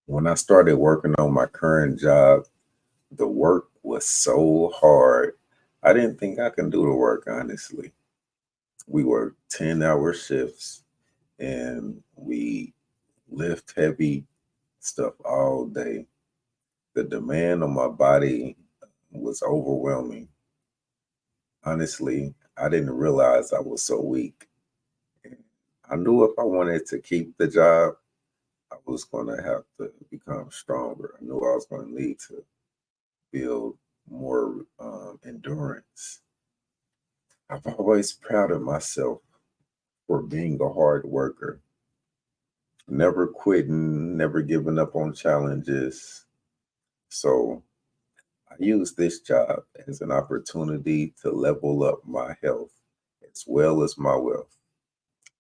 When I started working on my current job, the work was so hard. I didn't think I could do the work, honestly. We worked 10-hour shifts and we lift heavy stuff all day. The demand on my body was overwhelming. Honestly, I didn't realize I was so weak. And I knew if I wanted to keep the job, I was going to have to become stronger. I knew I was going to need to build more endurance. I've always prided myself for being a hard worker, never quitting, never giving up on challenges. So I use this job as an opportunity to level up my health as well as my wealth.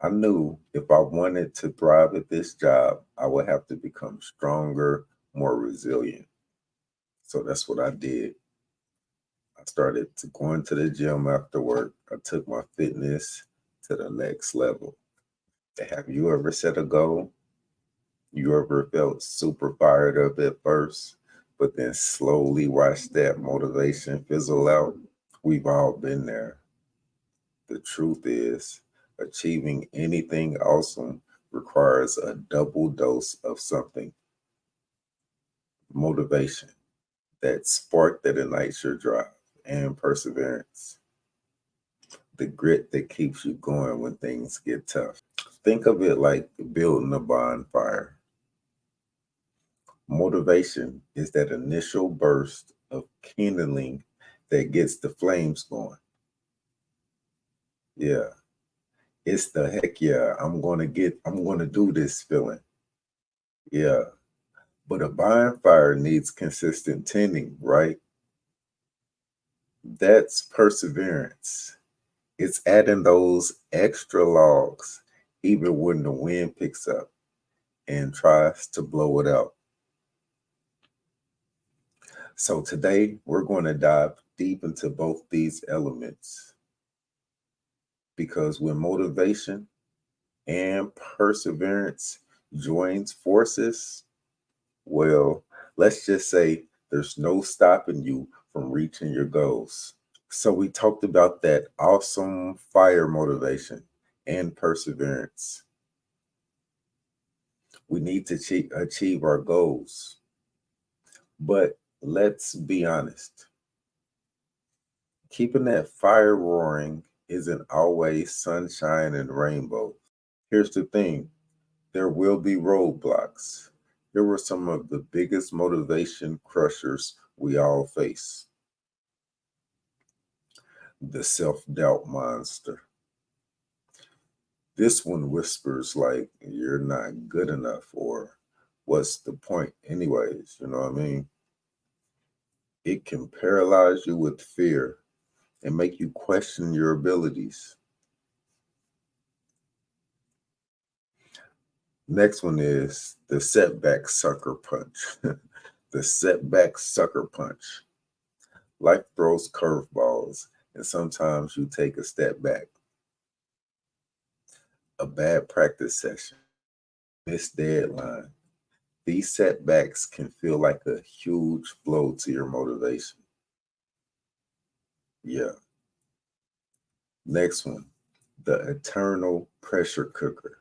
I knew if I wanted to thrive at this job, I would have to become stronger, more resilient. So that's what I did. I started to going to the gym after work. I took my fitness to the next level. Have you ever set a goal? You ever felt super fired up at first, but then slowly watched that motivation fizzle out? We've all been there. The truth is, achieving anything awesome requires a double dose of something: motivation, that spark that ignites your drive, and perseverance, the grit that keeps you going when things get tough. Think of it like building a bonfire. Motivation is that initial burst of kindling that gets the flames going. Yeah, it's the heck yeah, I'm going to do this feeling. Yeah, but a bonfire needs consistent tending, right? That's perseverance. It's adding those extra logs even when the wind picks up and tries to blow it out. So today we're going to dive deep into both these elements because when motivation and perseverance joins forces, well, let's just say there's no stopping you from reaching your goals. So we talked about that awesome fire motivation and perseverance. We need to achieve our goals. But let's be honest, keeping that fire roaring isn't always sunshine and rainbows. Here's the thing: there will be roadblocks. Here were some of the biggest motivation crushers we all face: the self doubt monster. This one whispers, like, you're not good enough, or what's the point, anyways? You know what I mean? It can paralyze you with fear and make you question your abilities. Next one is the setback sucker punch. The setback sucker punch. Life throws curveballs, and sometimes you take a step back. A bad practice session, missed deadline. These setbacks can feel like a huge blow to your motivation. Yeah. Next one, the eternal pressure cooker.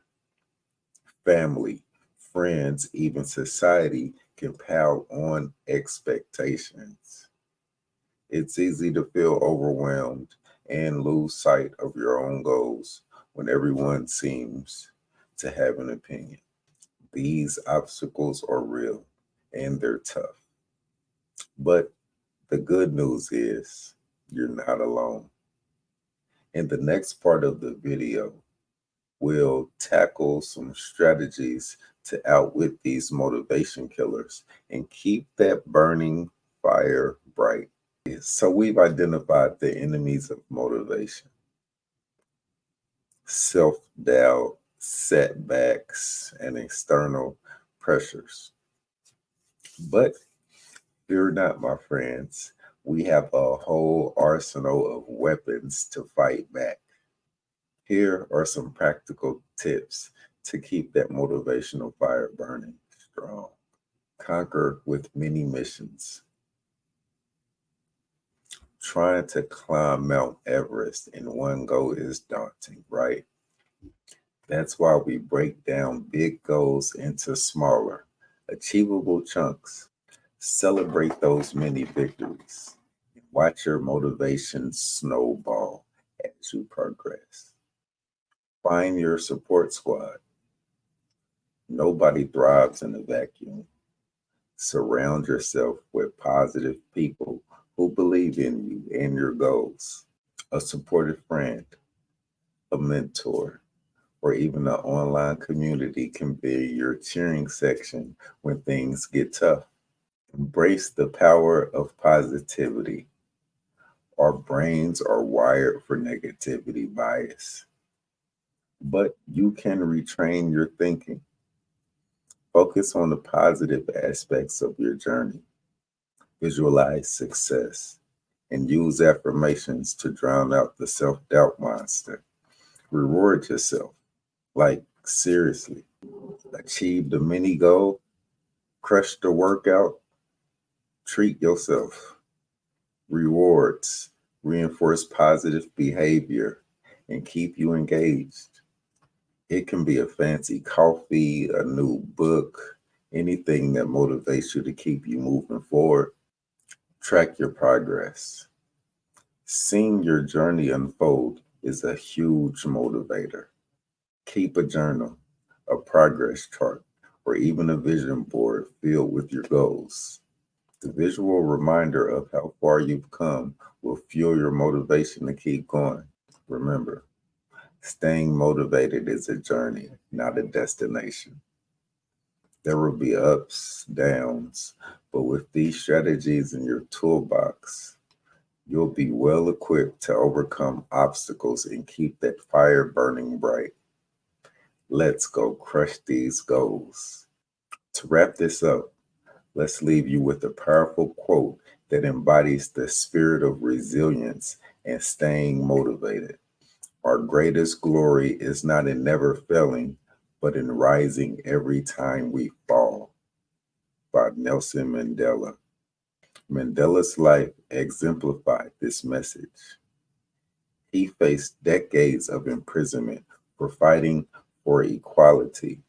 Family, friends, even society can pile on expectations. It's easy to feel overwhelmed and lose sight of your own goals when everyone seems to have an opinion. These obstacles are real and they're tough. But the good news is you're not alone. In the next part of the video, we'll tackle some strategies to outwit these motivation killers and keep that burning fire bright. So we've identified the enemies of motivation: self-doubt, setbacks, and external pressures. But fear not, my friends. We have a whole arsenal of weapons to fight back. Here are some practical tips to keep that motivational fire burning strong. conquer with many missions. Trying to climb Mount Everest in one go is daunting, right? That's why we break down big goals into smaller, achievable chunks. Celebrate those mini victories. Watch your motivation snowball as you progress. Find your support squad. Nobody thrives in a vacuum. Surround yourself with positive people who believe in you and your goals. A supportive friend, a mentor, or even an online community can be your cheering section when things get tough. Embrace the power of positivity. Our brains are wired for negativity bias, but you can retrain your thinking. Focus on the positive aspects of your journey. Visualize success and use affirmations to drown out the self doubt monster. Reward yourself. Like, seriously, achieve the mini goal, crush the workout, treat yourself. Rewards reinforce positive behavior and keep you engaged. It can be a fancy coffee, a new book, anything that motivates you to keep you moving forward. Track your progress. Seeing your journey unfold is a huge motivator. Keep a journal, a progress chart, or even a vision board filled with your goals. The visual reminder of how far you've come will fuel your motivation to keep going. Remember, staying motivated is a journey, not a destination. There will be ups, downs, but with these strategies in your toolbox, you'll be well equipped to overcome obstacles and keep that fire burning bright. Let's go crush these goals. To wrap this up, let's leave you with a powerful quote that embodies the spirit of resilience and staying motivated. Our greatest glory is not in never failing, but in rising every time we fall. By Nelson Mandela. Mandela's life exemplified this message. He faced decades of imprisonment for fighting for equality.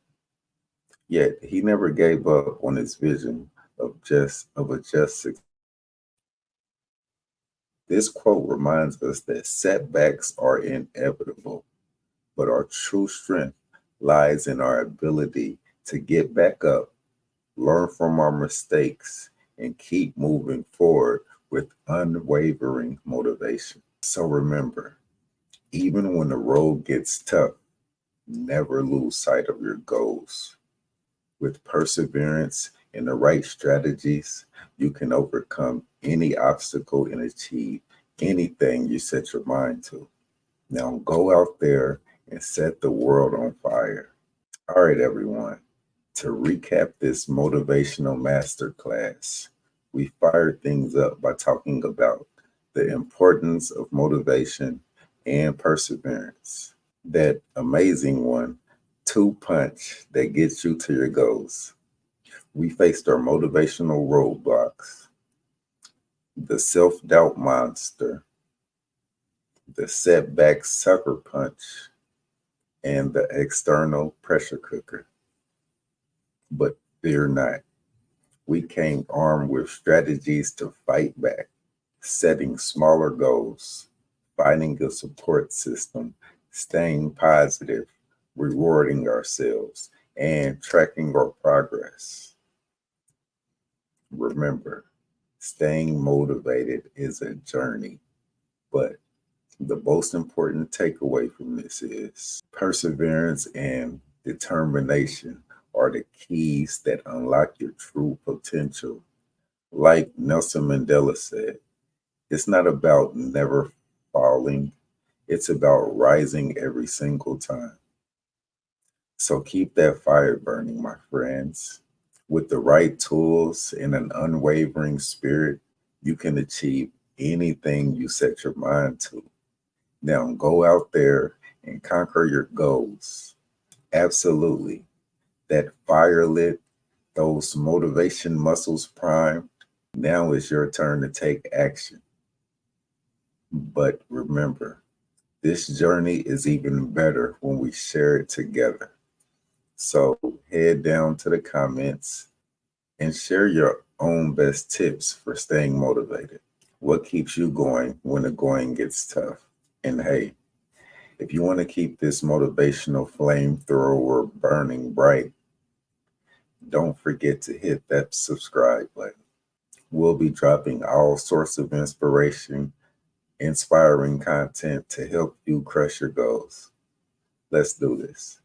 Yet he never gave up on his vision of a just success. This quote reminds us that setbacks are inevitable, but our true strength lies in our ability to get back up, learn from our mistakes, and keep moving forward with unwavering motivation. So remember, even when the road gets tough, never lose sight of your goals. With perseverance and the right strategies, you can overcome any obstacle and achieve anything you set your mind to. Now go out there and set the world on fire. All right, everyone. To recap this motivational masterclass, we fired things up by talking about the importance of motivation and perseverance. That amazing one, two punch that gets you to your goals. We faced our motivational roadblocks, the self-doubt monster, the setback sucker punch, and the external pressure cooker. But fear not. We came armed with strategies to fight back, setting smaller goals, finding a support system, staying positive, rewarding ourselves, and tracking our progress. Remember, staying motivated is a journey, but the most important takeaway from this is perseverance and determination are the keys that unlock your true potential. Like Nelson Mandela said, it's not about never falling, it's about rising every single time. So keep that fire burning, my friends. With the right tools and an unwavering spirit, you can achieve anything you set your mind to. Now go out there and conquer your goals. Absolutely. That fire lit, those motivation muscles primed. Now is your turn to take action. But remember, this journey is even better when we share it together. So head down to the comments and share your own best tips for staying motivated. What keeps you going when the going gets tough? And hey, if you want to keep this motivational flamethrower burning bright, don't forget to hit that subscribe button. We'll be dropping all sorts of inspiring content to help you crush your goals. Let's do this.